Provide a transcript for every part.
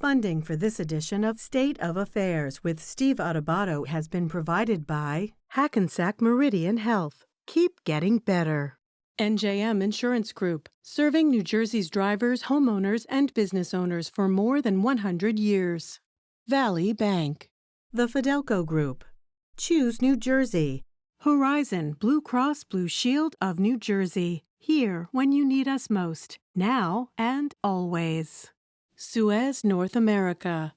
Funding for this edition of State of Affairs with Steve Adubato has been provided by Hackensack Meridian Health. Keep getting better. NJM Insurance Group, serving New Jersey's drivers, homeowners, and business owners for more than 100 years. Valley Bank. The Fidelco Group. Choose New Jersey. Horizon Blue Cross Blue Shield of New Jersey. Here when you need us most, now and always. Suez North America.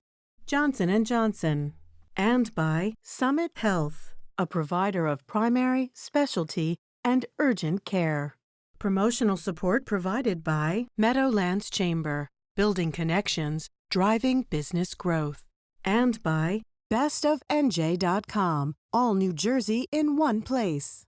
Johnson & Johnson. And by Summit Health, a provider of primary, specialty, and urgent care. Promotional support provided by Meadowlands Chamber, building connections, driving business growth. And by bestofnj.com, all New Jersey in one place.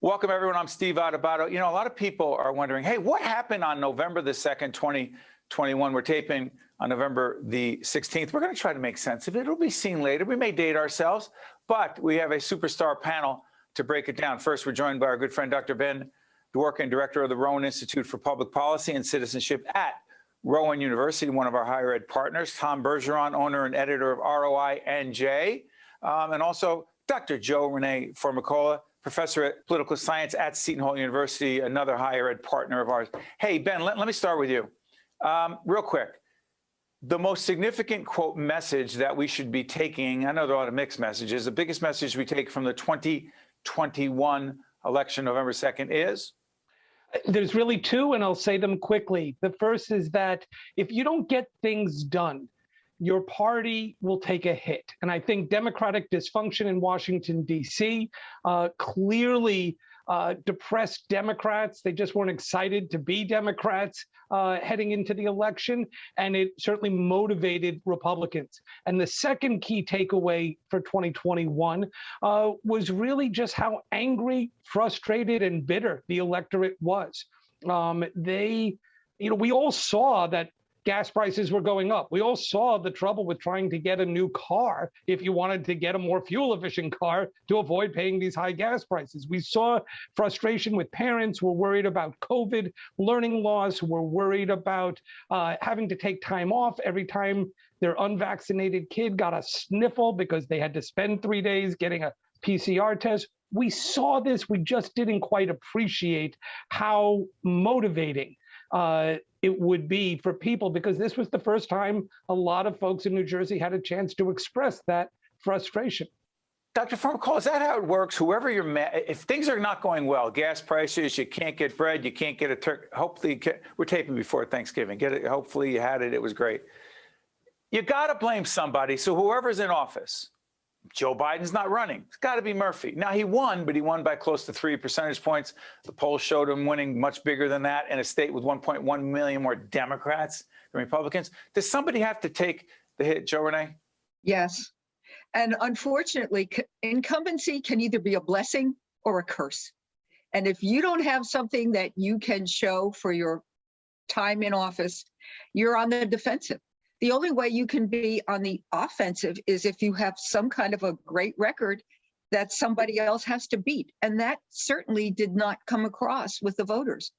Welcome, everyone. I'm Steve Adubato. You know, a lot of people are wondering, hey, what happened on November the 2nd, 2021? We're taping on November the 16th. We're going to try to make sense of it. It'll be seen later. We may date ourselves, but we have a superstar panel to break it down. First, we're joined by our good friend, Dr. Ben Dworkin, director of the Rowan Institute for Public Policy and Citizenship at Rowan University, one of our higher ed partners. Tom Bergeron, owner and editor of ROI-NJ, and also Dr. Renee Formicola, professor at political science at Seton University, another higher ed partner of ours. Hey, Ben, let me start with you. Real quick, the most significant, quote, message that we should be taking, I know there are a lot of mixed messages, the biggest message we take from the 2021 election, November 2nd, is? There's really two, and I'll say them quickly. The first is that if you don't get things done, your party will take a hit. And I think Democratic dysfunction in Washington, D.C. Clearly depressed Democrats. They just weren't excited to be Democrats heading into the election. And it certainly motivated Republicans. And the second key takeaway for 2021 was really just how angry, frustrated, and bitter the electorate was. We all saw that gas prices were going up. We all saw the trouble with trying to get a new car if you wanted to get a more fuel-efficient car to avoid paying these high gas prices. We saw frustration with parents who were worried about COVID, learning loss, who were worried about having to take time off every time their unvaccinated kid got a sniffle because they had to spend 3 days getting a PCR test. We saw this. We just didn't quite appreciate how motivating it would be for people, because this was the first time a lot of folks in New Jersey had a chance to express that frustration. Dr. Formicola, is that how it works? Whoever you're mad, if things are not going well, gas prices, you can't get bread, you can't get a turkey. Hopefully, we're taping before Thanksgiving. Get it. Hopefully, you had it. It was great. You got to blame somebody. So whoever's in office, Joe Biden's not running. It's got to be Murphy. Now, he won, but he won by close to 3 percentage points. The polls showed him winning much bigger than that in a state with 1.1 million more Democrats than Republicans. Does somebody have to take the hit, Renee? Yes. And unfortunately, incumbency can either be a blessing or a curse. And if you don't have something that you can show for your time in office, you're on the defensive. The only way you can be on the offensive is if you have some kind of a great record that somebody else has to beat. And that certainly did not come across with the voters.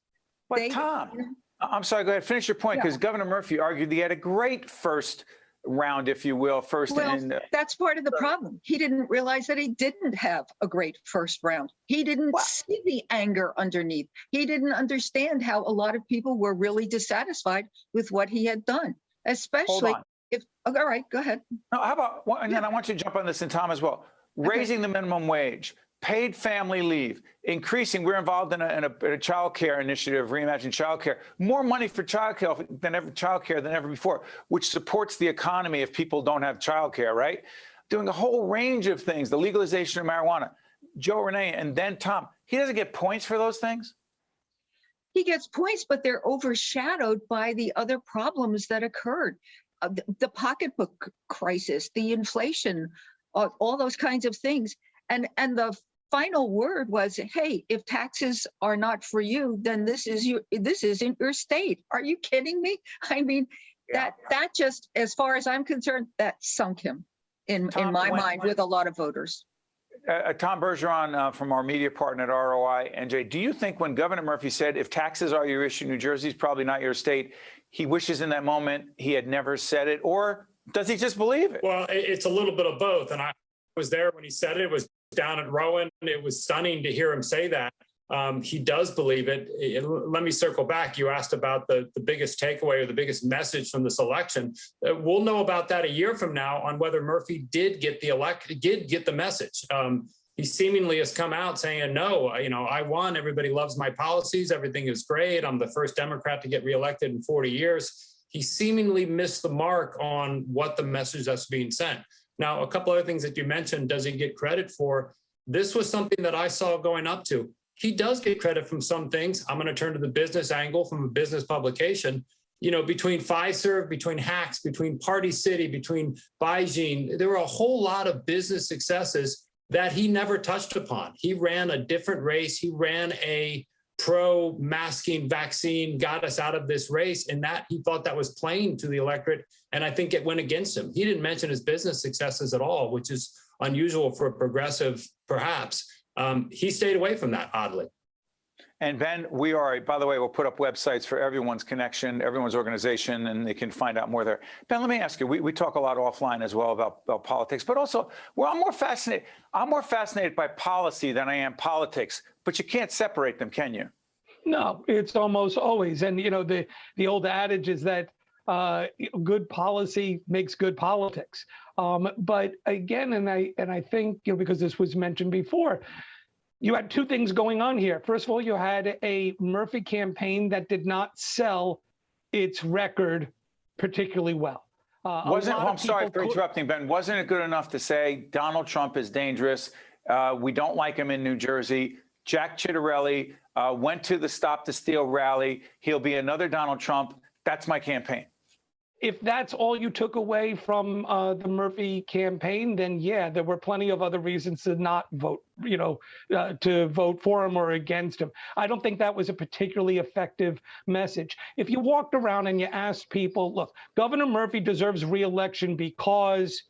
But Tom, I'm sorry, go ahead, finish your point, because Governor Murphy argued he had a great first round, if you will, that's part of the problem. He didn't realize that he didn't have a great first round. He didn't see the anger underneath. He didn't understand how a lot of people were really dissatisfied with what he had done. Especially if, all right, go ahead. No, how about, and then I want you to jump on this, and Tom as well. Raising the minimum wage, paid family leave, increasing, we're involved in a child care initiative, Reimagine Child Care, more money for child care than ever before, which supports the economy if people don't have child care, right? Doing a whole range of things, the legalization of marijuana. Renee, and then Tom, he doesn't get points for those things? he gets points, but they're overshadowed by the other problems that occurred. The pocketbook crisis, the inflation, all those kinds of things. And the final word was, hey, if taxes are not for you, then this isn't your state. Are you kidding me? I mean, that just, as far as I'm concerned, that sunk him in my mind with a lot of voters. Tom Bergeron from our media partner at ROI-NJ, do you think when Governor Murphy said, if taxes are your issue, New Jersey's probably not your state, he wishes in that moment he had never said it, or does he just believe it? Well, it's a little bit of both. And I was there when he said it. It was down at Rowan. It was stunning to hear him say that. He does believe it. Let me circle back. You asked about the biggest takeaway or the biggest message from this election. We'll know about that a year from now on whether Murphy did get the message. He seemingly has come out saying, no, I won. Everybody loves my policies. Everything is great. I'm the first Democrat to get reelected in 40 years. He seemingly missed the mark on what the message that's being sent. Now, a couple other things that you mentioned, does he get credit for? This was something that I saw going up to. He does get credit from some things. I'm going to turn to the business angle from a business publication. Between Fiserv, between Hacks, between Party City, between Beijing, there were a whole lot of business successes that he never touched upon. He ran a different race. He ran a pro-masking vaccine, got us out of this race, and that he thought that was playing to the electorate, and I think it went against him. He didn't mention his business successes at all, which is unusual for a progressive, perhaps. He stayed away from that, oddly. And Ben, by the way, we'll put up websites for everyone's connection, everyone's organization, and they can find out more there. Ben, let me ask you, we talk a lot offline as well about politics, but also, I'm more fascinated by policy than I am politics, but you can't separate them, can you? No, it's almost always. And, the old adage is that good policy makes good politics. But again, and I think, because this was mentioned before, you had two things going on here. First of all, you had a Murphy campaign that did not sell its record particularly well. I'm sorry for interrupting, Ben. Wasn't it good enough to say Donald Trump is dangerous? We don't like him in New Jersey. Jack Ciattarelli went to the Stop the Steal rally. He'll be another Donald Trump. That's my campaign. If that's all you took away from the Murphy campaign, then yeah, there were plenty of other reasons to not vote, to vote for him or against him. I don't think that was a particularly effective message. If you walked around and you asked people, look, Governor Murphy deserves re-election because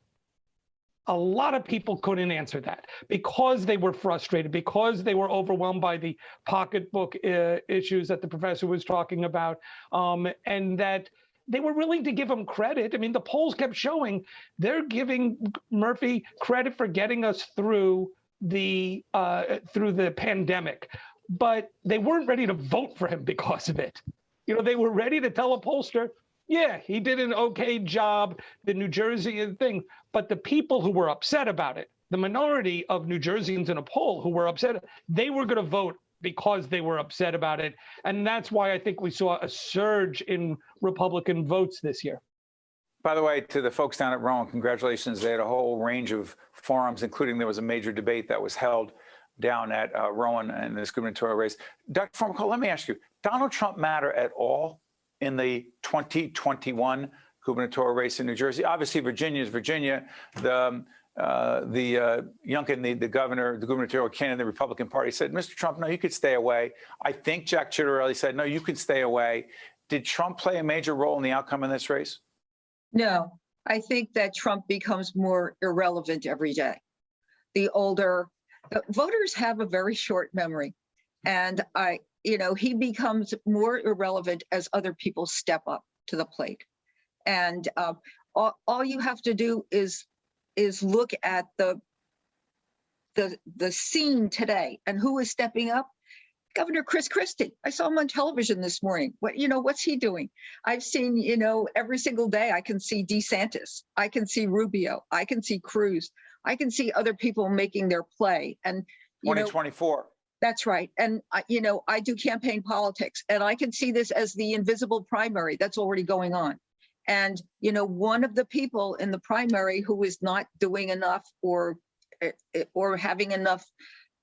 a lot of people couldn't answer that, because they were frustrated, because they were overwhelmed by the pocketbook issues that the professor was talking about, and that they were willing to give him credit. I mean, the polls kept showing they're giving Murphy credit for getting us through the pandemic, but they weren't ready to vote for him because of it. They were ready to tell a pollster, yeah, he did an okay job, the New Jersey thing. But the people who were upset about it, the minority of New Jerseyans in a poll who were upset, they were going to vote because they were upset about it. And that's why I think we saw a surge in Republican votes this year. By the way, to the folks down at Rowan, congratulations. They had a whole range of forums, including there was a major debate that was held down at Rowan in this gubernatorial race. Dr. Formicola, let me ask you, Donald Trump matter at all in the 2021 gubernatorial race in New Jersey? Obviously, Virginia is Virginia. Youngkin, the governor, the gubernatorial candidate, the Republican Party said, Mr. Trump, no, you could stay away. I think Jack Ciattarelli said, no, you could stay away. Did Trump play a major role in the outcome in this race? No, I think that Trump becomes more irrelevant every day. The voters have a very short memory, and he becomes more irrelevant as other people step up to the plate. And all you have to do is look at the scene today and who is stepping up. Governor Chris Christie. I saw him on television this morning. What's he doing? I've seen, every single day I can see DeSantis, I can see Rubio, I can see Cruz, I can see other people making their play. And 2024. That's right. And I do campaign politics, and I can see this as the invisible primary that's already going on. And, one of the people in the primary who is not doing enough or having enough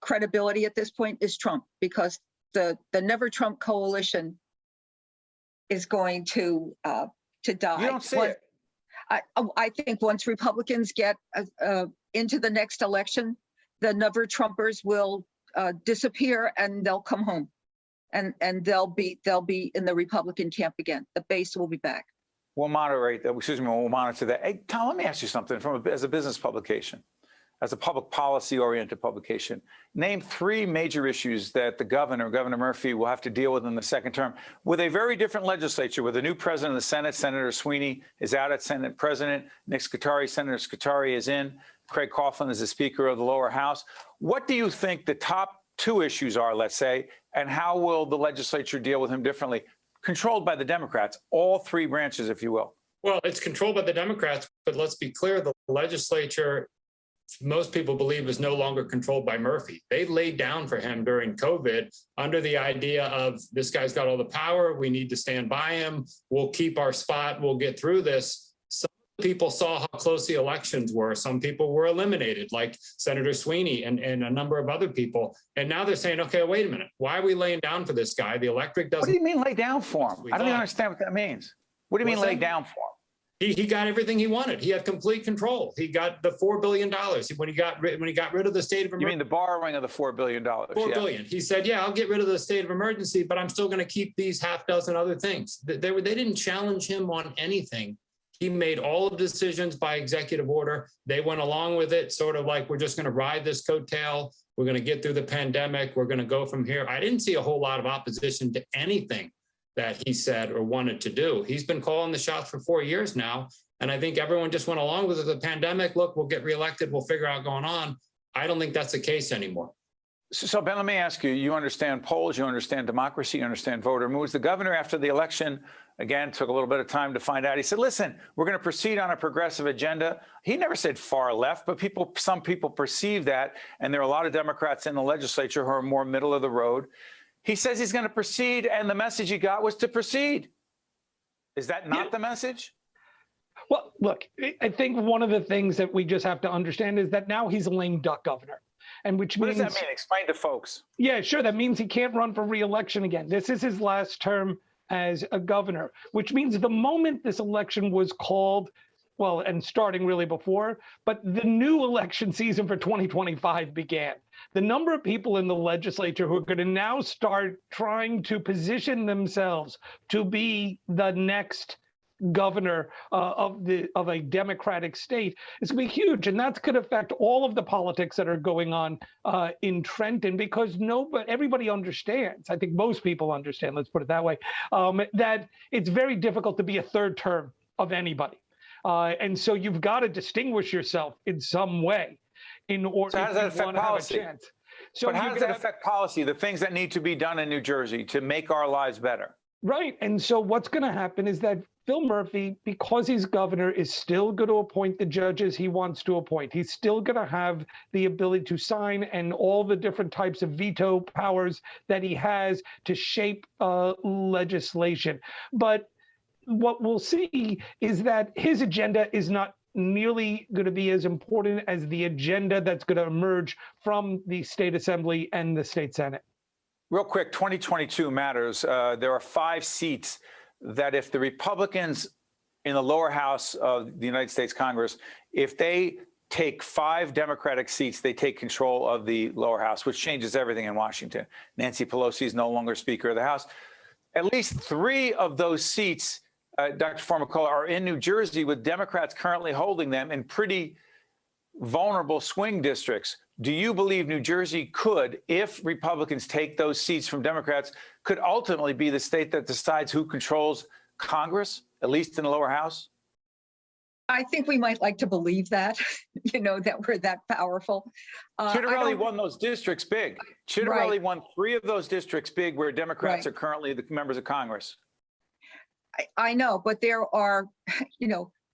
credibility at this point is Trump, because the Never Trump coalition is going to die. You don't see it. I think once Republicans get into the next election, the Never Trumpers will disappear and they'll come home, and they'll be in the Republican camp again. The base will be back. We'll moderate that. Excuse me. We'll monitor that. Hey, Tom, let me ask you something. As a business publication, as a public policy-oriented publication, name 3 major issues that the Governor Murphy, will have to deal with in the second term with a very different legislature, with a new president of the Senate. Senator Sweeney is out as Senate president. Senator Scutari is in. Craig Coughlin is the Speaker of the lower house. What do you think the top 2 issues are, let's say, and how will the legislature deal with him differently? Controlled by the Democrats, all 3 branches, if you will. Well, it's controlled by the Democrats, but let's be clear, the legislature, most people believe, is no longer controlled by Murphy. They laid down for him during COVID under the idea of, this guy's got all the power, we need to stand by him, we'll keep our spot, we'll get through this. Some people saw how close the elections were. Some people were eliminated, like Senator Sweeney and a number of other people. And now they're saying, okay, wait a minute, why are we laying down for this guy? The electorate doesn't. What do you mean lay down for him? I don't even understand what that means. What do you mean lay down for him? He got everything he wanted. He had complete control. He got the $4 billion when he got rid of the state of emergency. You mean the borrowing of the $4 billion? $4 billion. He said, yeah, I'll get rid of the state of emergency, but I'm still going to keep these half dozen other things. They didn't challenge him on anything. He made all of the decisions by executive order. They went along with it, sort of like, we're just going to ride this coattail. We're going to get through the pandemic. We're going to go from here. I didn't see a whole lot of opposition to anything that he said or wanted to do. He's been calling the shots for 4 years now. And I think everyone just went along with it. The pandemic, look, we'll get reelected. We'll figure out going on. I don't think that's the case anymore. So, Ben, let me ask you, you understand polls, you understand democracy, you understand voter moves. The governor, after the election, again, took a little bit of time to find out. He said, listen, we're going to proceed on a progressive agenda. He never said far left, but some people perceive that. And there are a lot of Democrats in the legislature who are more middle of the road. He says he's going to proceed, and the message he got was to proceed. Is that not the message? Well, look, I think one of the things that we just have to understand is that now he's a lame duck governor. And which means, what does that mean? Explain to folks. Yeah, sure. That means he can't run for re-election again. This is his last term as a governor, which means the moment this election was called, well, and starting really before, but the new election season for 2025 began. The number of people in the legislature who are going to now start trying to position themselves to be the next governor of a democratic state is going to be huge, and that's going to affect all of the politics that are going on in Trenton, because everybody understands. I think most people understand. Let's put it that way. That it's very difficult to be a third term of anybody, and so you've got to distinguish yourself in some way in order to have a chance. So but how does that affect policy? The things that need to be done in New Jersey to make our lives better. Right, and so what's going to happen is that Phil Murphy, because he's governor, is still going to appoint the judges he wants to appoint. He's still going to have the ability to sign and all the different types of veto powers that he has to shape legislation. But what we'll see is that his agenda is not nearly going to be as important as the agenda that's going to emerge from the state assembly and the state senate. Real quick, 2022 matters. There are 5 seats that if the Republicans in the lower house of the United States Congress, if they take 5 Democratic seats, they take control of the lower house, which changes everything in Washington. Nancy Pelosi is no longer Speaker of the House. At least 3 of those seats, Dr. Formicola, are in New Jersey, with Democrats currently holding them in pretty vulnerable swing districts. Do you believe New Jersey could, if Republicans take those seats from Democrats, could ultimately be the state that decides who controls Congress, at least in the lower house? I think we might like to believe that, that we're that powerful. Chitterelli won those districts big. Chitterelli won 3 of those districts big where Democrats are currently the members of Congress. I know, but there are,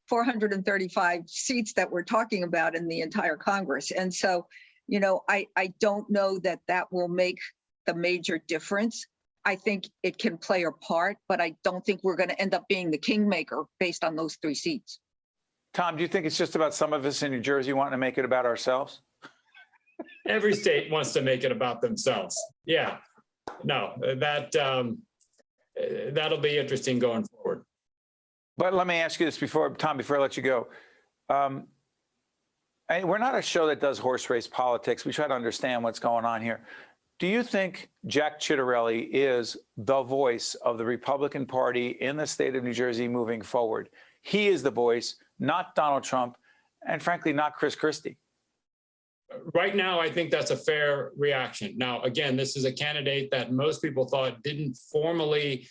435 seats that we're talking about in the entire Congress. And so, I don't know that will make the major difference. I think it can play a part, but I don't think we're going to end up being the kingmaker based on those 3 seats. Tom, do you think it's just about some of us in New Jersey wanting to make it about ourselves? Every state wants to make it about themselves. Yeah. no, that'll be interesting going forward. But let me ask you this Tom, before I let you go. We're not a show that does horse race politics. We try to understand what's going on here. Do you think Jack Ciattarelli is the voice of the Republican Party in the state of New Jersey moving forward? He is the voice, not Donald Trump, and frankly, not Chris Christie. Right now, I think that's a fair reaction. Now, again, this is a candidate that most people thought didn't formally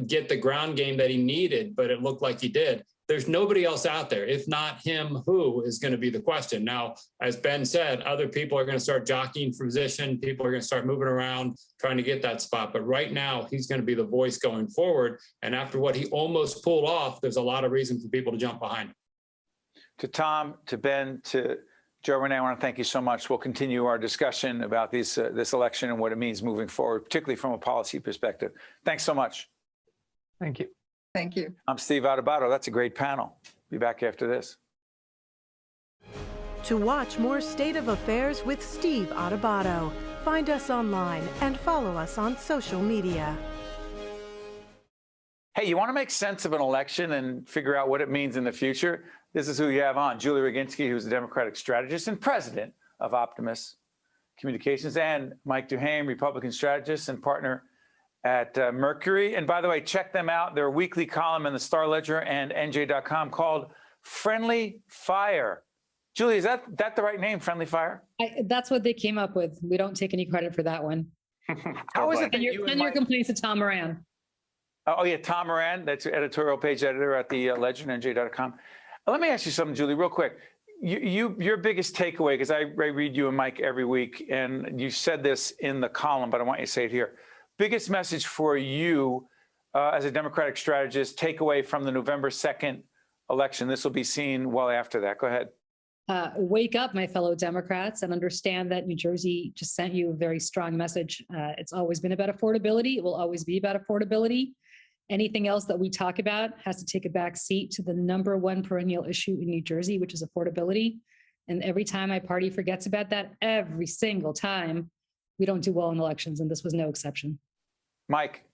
get the ground game that he needed, but it looked like he did. There's nobody else out there. If not him, who is going to be the question? Now, as Ben said, other people are going to start jockeying for position. People are going to start moving around, trying to get that spot. But right now, he's going to be the voice going forward. And after what he almost pulled off, there's a lot of reason for people to jump behind him. To Tom, to Ben, to Joe, Renee, I want to thank you so much. We'll continue our discussion about this election and what it means moving forward, particularly from a policy perspective. Thanks so much. Thank you. Thank you. I'm Steve Adubato. That's a great panel. Be back after this. To watch more State of Affairs with Steve Adubato, find us online and follow us on social media. Hey, you want to make sense of an election and figure out what it means in the future? This is who you have on. Julie Roginsky, who's a Democratic strategist and president of Optimus Communications, and Mike DuHaime, Republican strategist and partner at Mercury. And by the way, check them out. Their weekly column in the Star Ledger and NJ.com called Friendly Fire. Julie, is that the right name, Friendly Fire? That's what they came up with. We don't take any credit for that one. How is it that send your complaints to Tom Moran. Oh, yeah, Tom Moran, that's your editorial page editor at the Ledger and NJ.com. Let me ask you something, Julie, real quick. Your biggest takeaway, because I read you and Mike every week, and you said this in the column, but I want you to say it here. Biggest message for you as a Democratic strategist, takeaway from the November 2nd election. This will be seen well after that. Go ahead. Wake up, my fellow Democrats, and understand that New Jersey just sent you a very strong message. It's always been about affordability. It will always be about affordability. Anything else that we talk about has to take a back seat to the #1 perennial issue in New Jersey, which is affordability. And every time my party forgets about that, every single time, we don't do well in elections, and this was no exception. Mike.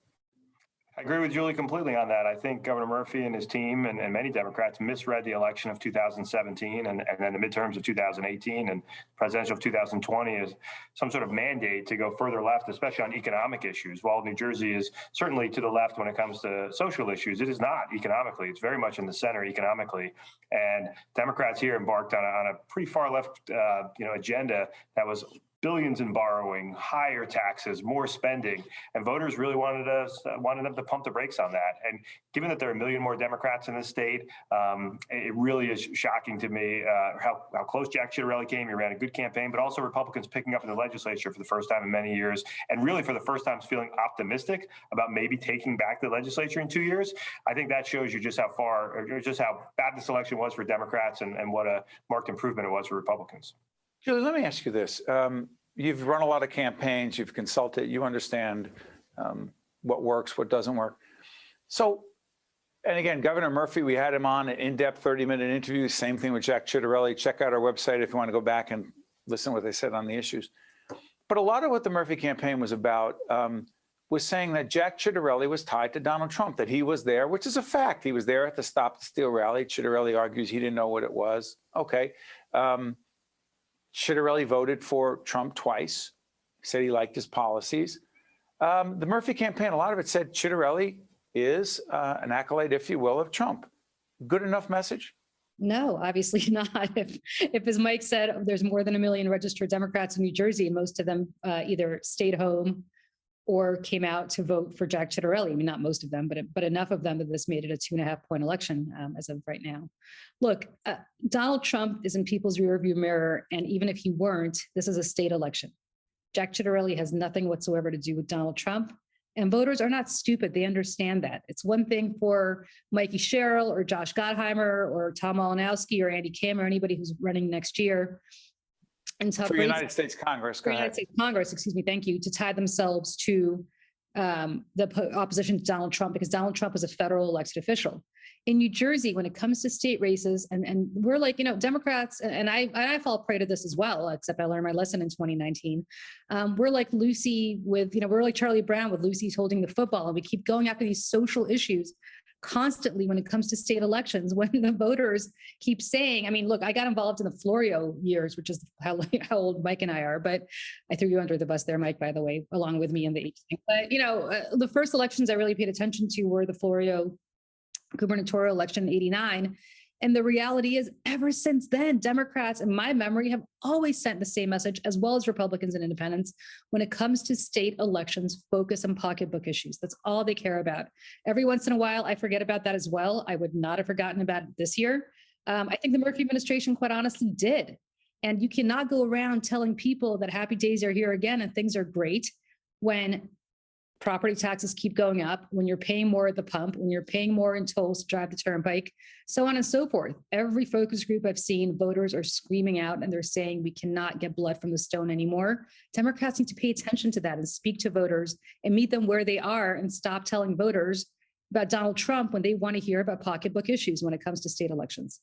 I agree with Julie completely on that. I think Governor Murphy and his team and many Democrats misread the election of 2017 and then the midterms of 2018 and presidential of 2020 as some sort of mandate to go further left, especially on economic issues. While New Jersey is certainly to the left when it comes to social issues, it is not economically. It's very much in the center economically. And Democrats here embarked on a pretty far left agenda that was billions in borrowing, higher taxes, more spending, and voters really wanted them to pump the brakes on that. And given that there are 1 million more Democrats in the state, it really is shocking to me how close Jack Ciattarelli came. He ran a good campaign, but also Republicans picking up in the legislature for the first time in many years, and really for the first time feeling optimistic about maybe taking back the legislature in 2 years. I think that shows you just how bad this election was for Democrats and what a marked improvement it was for Republicans. Julie, let me ask you this. You've run a lot of campaigns, you've consulted, you understand what works, what doesn't work. So, and again, Governor Murphy, we had him on an in-depth 30-minute interview, same thing with Jack Ciattarelli. Check out our website if you want to go back and listen to what they said on the issues. But a lot of what the Murphy campaign was about was saying that Jack Ciattarelli was tied to Donald Trump, that he was there, which is a fact. He was there at the Stop the Steal rally. Ciattarelli argues he didn't know what it was. Okay. Ciattarelli voted for Trump twice, said he liked his policies. The Murphy campaign, a lot of it said Ciattarelli is an acolyte, if you will, of Trump. Good enough message? No, obviously not. If as Mike said, there's more than 1 million registered Democrats in New Jersey, and most of them either stayed home or came out to vote for Jack Ciattarelli. I mean, not most of them, but enough of them that this made it a 2.5-point election as of right now. Look, Donald Trump is in people's rearview mirror, and even if he weren't, this is a state election. Jack Ciattarelli has nothing whatsoever to do with Donald Trump, and voters are not stupid. They understand that. It's one thing for Mikey Sherrill or Josh Gottheimer or Tom Malinowski or Andy Kim or anybody who's running next year. And for United States Congress, United States Congress, excuse me, thank you, to tie themselves to opposition to Donald Trump because Donald Trump was a federal elected official. In New Jersey, when it comes to state races, and we're like, Democrats, and I fall prey to this as well, except I learned my lesson in 2019. We're like Lucy with, we're like Charlie Brown with Lucy's holding the football, and we keep going after these social issues constantly when it comes to state elections, when the voters keep saying, look, I got involved in the Florio years, which is how old Mike and I are, but I threw you under the bus there, Mike, by the way, along with me in the age thing. But, the first elections I really paid attention to were the Florio gubernatorial election in '89. And the reality is, ever since then, Democrats, in my memory, have always sent the same message, as well as Republicans and independents. When it comes to state elections, focus on pocketbook issues. That's all they care about. Every once in a while, I forget about that as well. I would not have forgotten about it this year. I think the Murphy administration, quite honestly, did. And you cannot go around telling people that happy days are here again and things are great when property taxes keep going up, when you're paying more at the pump, when you're paying more in tolls to drive the turnpike, so on and so forth. Every focus group I've seen, voters are screaming out and they're saying we cannot get blood from the stone anymore. Democrats need to pay attention to that and speak to voters and meet them where they are and stop telling voters about Donald Trump when they want to hear about pocketbook issues when it comes to state elections.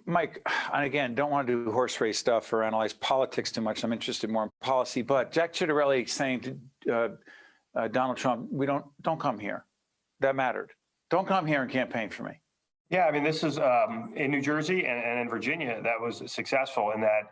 Mike, and again, don't want to do horse race stuff or analyze politics too much. I'm interested more in policy, but Jack Ciattarelli saying to Donald Trump, don't come here. That mattered. Don't come here and campaign for me. Yeah, this is in New Jersey and in Virginia that was successful in that,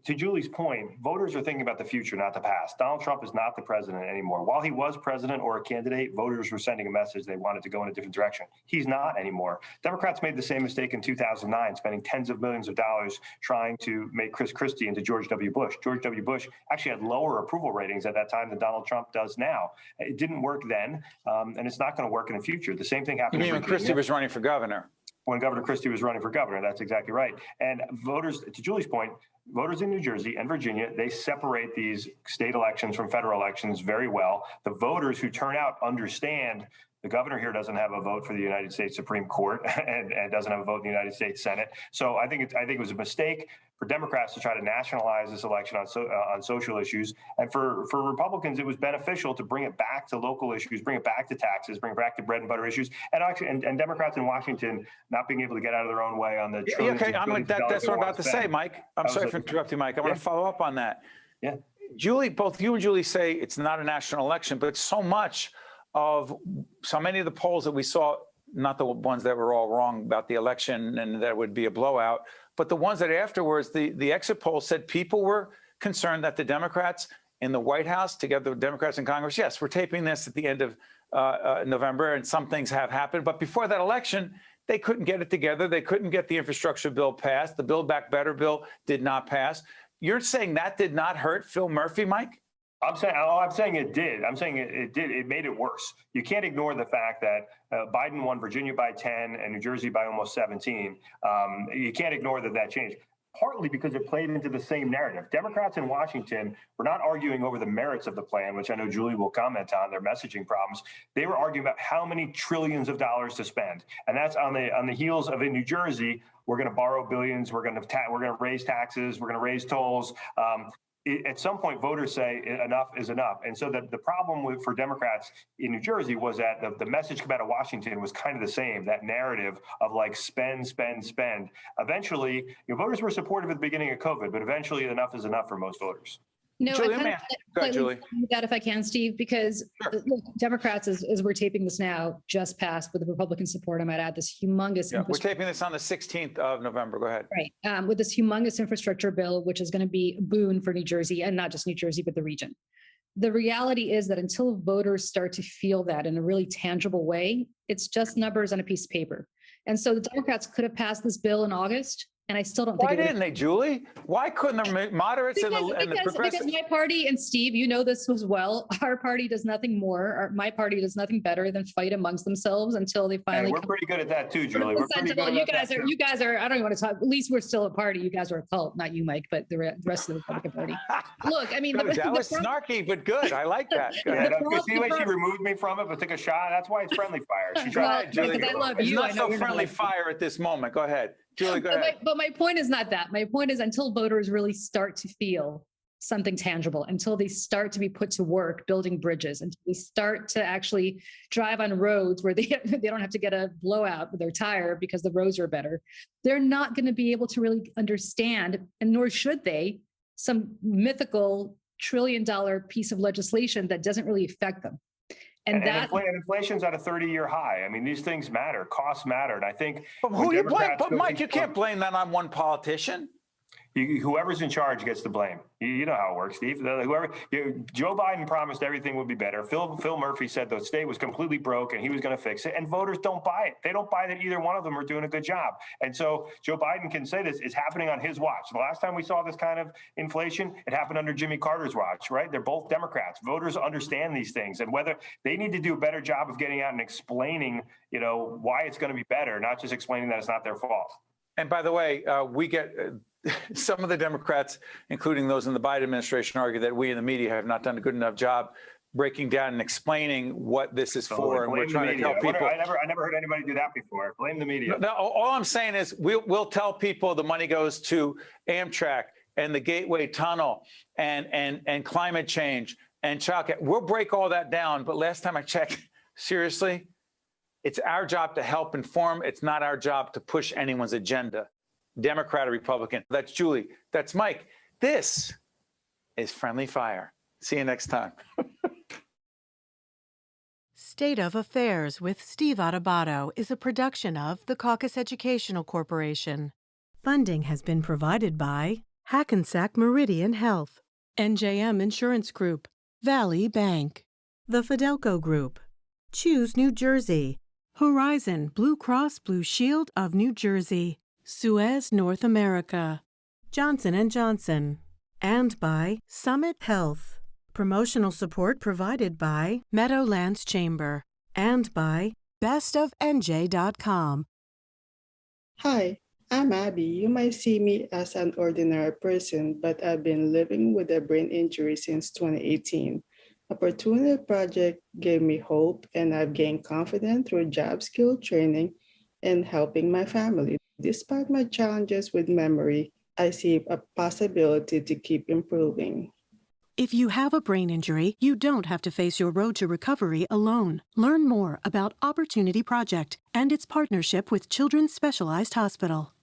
to Julie's point, voters are thinking about the future, not the past. Donald Trump is not the president anymore. While he was president or a candidate, voters were sending a message they wanted to go in a different direction. He's not anymore. Democrats made the same mistake in 2009, spending tens of millions of dollars trying to make Chris Christie into George W. Bush. George W. Bush actually had lower approval ratings at that time than Donald Trump does now. It didn't work then, and it's not going to work in the future. The same thing happened. You mean when Christie was running for governor? When Governor Christie was running for governor, that's exactly right. And voters, to Julie's point, voters in New Jersey and Virginia, they separate these state elections from federal elections very well. The voters who turn out understand the governor here doesn't have a vote for the United States Supreme Court and doesn't have a vote in the United States Senate. So I think it was a mistake for Democrats to try to nationalize this election on social issues. And for Republicans, it was beneficial to bring it back to local issues, bring it back to taxes, bring it back to bread and butter issues. And actually, and Democrats in Washington not being able to get out of their own way on the trillions. Okay, that's what I'm about to say, Mike. I'm sorry for interrupting, Mike. I want to follow up on that. Yeah. Julie, both you and Julie say it's not a national election, but so many of the polls that we saw, not the ones that were all wrong about the election and that would be a blowout, but the ones that afterwards, the exit polls said people were concerned that the Democrats in the White House, together with Democrats in Congress, yes, we're taping this at the end of November, and some things have happened. But before that election, they couldn't get it together. They couldn't get the infrastructure bill passed. The Build Back Better bill did not pass. You're saying that did not hurt Phil Murphy, Mike? I'm saying it did. I'm saying it did. It made it worse. You can't ignore the fact that Biden won Virginia by 10 and New Jersey by almost 17. You can't ignore that changed, partly because it played into the same narrative. Democrats in Washington were not arguing over the merits of the plan, which I know Julie will comment on, their messaging problems. They were arguing about how many trillions of dollars to spend. And that's on the heels of, in New Jersey, we're going to borrow billions, we're going to raise taxes, we're going to raise tolls. At some point, voters say enough is enough. And so the problem for Democrats in New Jersey was that the message coming out of Washington was kind of the same, that narrative of like spend, spend, spend. Eventually, voters were supportive at the beginning of COVID, but eventually enough is enough for most voters. No, Julie, I go ahead, Julie. That if I can, Steve, because look, Democrats, as we're taping this now, just passed with the Republican support. I might add this humongous. Yeah, we're taping this on the 16th of November. Go ahead. Right, with this humongous infrastructure bill, which is going to be a boon for New Jersey, and not just New Jersey, but the region. The reality is that until voters start to feel that in a really tangible way, it's just numbers on a piece of paper. And so the Democrats could have passed this bill in August. And I still don't think. Why didn't they, Julie? Why couldn't the moderates and the progressives? Because my party, and Steve, you know this as well, our party does nothing more, my party does nothing better than fight amongst themselves until they finally. Hey, we're pretty good at that too, Julie. We're pretty good you guys are, I don't even want to talk, at least we're still a party. You guys are a cult, not you, Mike, but the rest of the Republican Party. Look, I mean. That was snarky, but good. I like that. Yeah, see the way she removed me from it, but took a shot? That's why it's friendly fire. She tried. Because I love you. It's not so friendly fire at this moment. Go ahead. Julie, go ahead. But my point is not that. My point is until voters really start to feel something tangible, until they start to be put to work building bridges, until they start to actually drive on roads where they don't have to get a blowout with their tire because the roads are better. They're not going to be able to really understand, and nor should they, some mythical $1 trillion piece of legislation that doesn't really affect them. And inflation's at a 30-year high. I mean, these things matter. Costs matter. And I think... But who you blame? But Mike, you can't blame that on one politician. Whoever's in charge gets the blame. You know how it works, Steve. Joe Biden promised everything would be better. Phil Murphy said the state was completely broke and he was going to fix it. And voters don't buy it. They don't buy that either one of them are doing a good job. And so Joe Biden can say this is happening on his watch. The last time we saw this kind of inflation, it happened under Jimmy Carter's watch, right? They're both Democrats. Voters understand these things, and whether they need to do a better job of getting out and explaining, why it's going to be better, not just explaining that it's not their fault. And by the way, we get some of the Democrats, including those in the Biden administration, argue that we in the media have not done a good enough job breaking down and explaining what this is for. And we're trying to tell people. I never heard anybody do that before. Blame the media. No, all I'm saying is we'll tell people the money goes to Amtrak and the Gateway Tunnel and climate change and childcare. We'll break all that down. But last time I checked, seriously, it's our job to help inform. It's not our job to push anyone's agenda, Democrat or Republican. That's Julie. That's Mike. This is Friendly Fire. See you next time. State of Affairs with Steve Adubato is a production of the Caucus Educational Corporation. Funding has been provided by Hackensack Meridian Health, NJM Insurance Group, Valley Bank, the Fidelco Group, Choose New Jersey, Horizon Blue Cross Blue Shield of New Jersey, Suez North America, Johnson & Johnson, and by Summit Health. Promotional support provided by Meadowlands Chamber and by bestofnj.com. Hi, I'm Abby. You might see me as an ordinary person, but I've been living with a brain injury since 2018. Opportunity Project gave me hope, and I've gained confidence through job skill training and helping my family. Despite my challenges with memory, I see a possibility to keep improving. If you have a brain injury, you don't have to face your road to recovery alone. Learn more about Opportunity Project and its partnership with Children's Specialized Hospital.